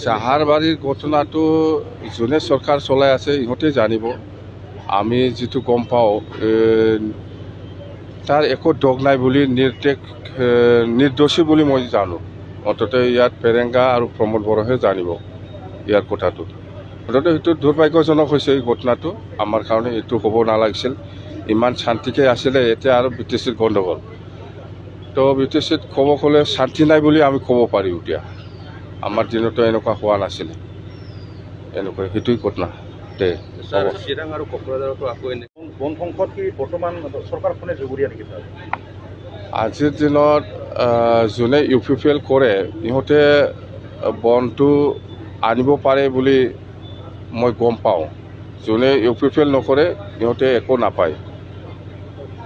জাহাৰবাৰীৰ ঘটনাটো যোনে চৰকাৰ চলাই আছে ইহঁতে জানিব। আমি যিটো গম পাওঁ তাৰ একো দোষ নাই বুলি নিৰ্দোষী বুলি মই জানো। অন্ততঃ ইয়াত পেৰেংগা আৰু প্ৰমোদ বড়োহে জানিব ইয়াৰ কথাটো। অন্ততঃ সেইটো দুৰ্ভাগ্যজনক হৈছে এই ঘটনাটো। আমাৰ কাৰণে এইটো হ'ব নালাগিছিল। ইমান শান্তিকে আছিলে, এতিয়া আৰু BTCৰ গণ্ডগোল। তো BTCত ক'ব গ'লে শান্তি নাই বুলি আমি ক'ব পাৰি এতিয়া। আমাৰ দিনতো এনেকুৱা হোৱা নাছিলে। এনেকুৱা সেইটোৱেই ঘটনা দে। চিৰাং আৰু কোকৰাঝাৰতো আকৌ বন ধ্বংসত কি বৰ্তমান চৰকাৰখনে জগৰীয়া নেকি? আজিৰ দিনত যোনে UPPL কৰে ইহঁতে বনটো আনিব পাৰে বুলি মই গম পাওঁ। যোনে UPPL নকৰে ইহঁতে একো নাপায়,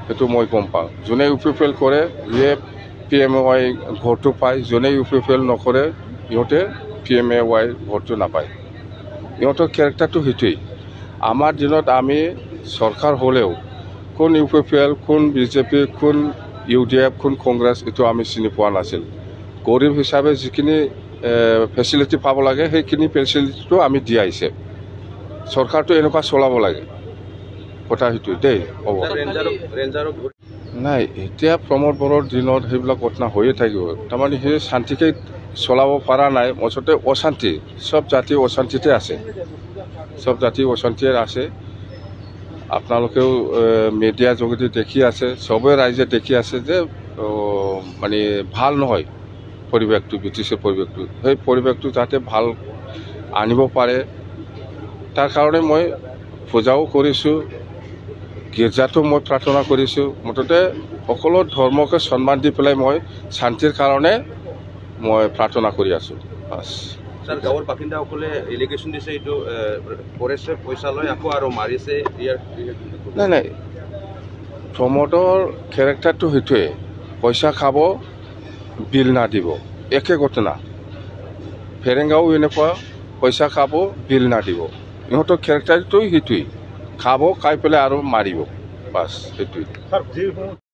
সেইটো মই গম পাওঁ। যোনে UPPL কৰে ইয়ে PMAY ভোটটো পায়, যোনে UPPL নকৰে ইহঁতে PMAY ভোটটো নাপায়। ইহঁতৰ কেৰেক্টাৰটো সেইটোৱেই। আমাৰ দিনত আমি চৰকাৰ হ'লেও কোন UPPL, কোন BJP, কোন UDF, কোন কংগ্ৰেছ এইটো আমি চিনি পোৱা নাছিল। গৰীব হিচাপে যিখিনি ফেচিলিটি পাব লাগে সেইখিনি ফেচিলিটিটো আমি দি আহিছে। চৰকাৰটো এনেকুৱা চলাব লাগে, কথা সেইটোৱে দেই হ'ব। নাই, এতিয়া প্ৰমোদ বড়োৰ দিনত সেইবিলাক ঘটনা হৈয়ে থাকিব। তাৰমানে সেই শান্তিকে চলাব পৰা নাই, মুঠতে অশান্তি। চব জাতি অশান্তিতে আছে, চব জাতি অশান্তিয়ে আছে। আপোনালোকেও মিডিয়াৰ যোগেদি দেখি আছে, চবেই ৰাইজে দেখি আছে যে মানে ভাল নহয় পৰিৱেশটো, BTCৰ পৰিৱেশটো। সেই পৰিৱেশটো যাতে ভাল আনিব পাৰে তাৰ কাৰণে মই পূজাও কৰিছোঁ, গীৰ্জাটো মই প্ৰাৰ্থনা কৰিছোঁ। মুঠতে সকলো ধৰ্মকে সন্মান দি পেলাই মই শান্তিৰ কাৰণে মই প্ৰাৰ্থনা কৰি আছোঁ। বাছ। ছাৰ, গাঁৱৰ বাসিন্দাসকলে এলিগেশ্যন দিছে এইটো ফৰেষ্টে পইচা লৈ আকৌ আৰু মাৰিছে। নাই, প্ৰমোদৰ কেৰেক্টাৰটো সেইটোৱে, পইচা খাব বিল নাদিব, একে ঘটনা। পেৰেংগাও এনেকুৱা, পইচা খাব বিল নাদিব। ইহঁতৰ কেৰেক্টাৰটোৱেই সেইটোৱেই, খাব, খাই পেলাই আৰু মাৰিব, বাছ সেইটোৱেই।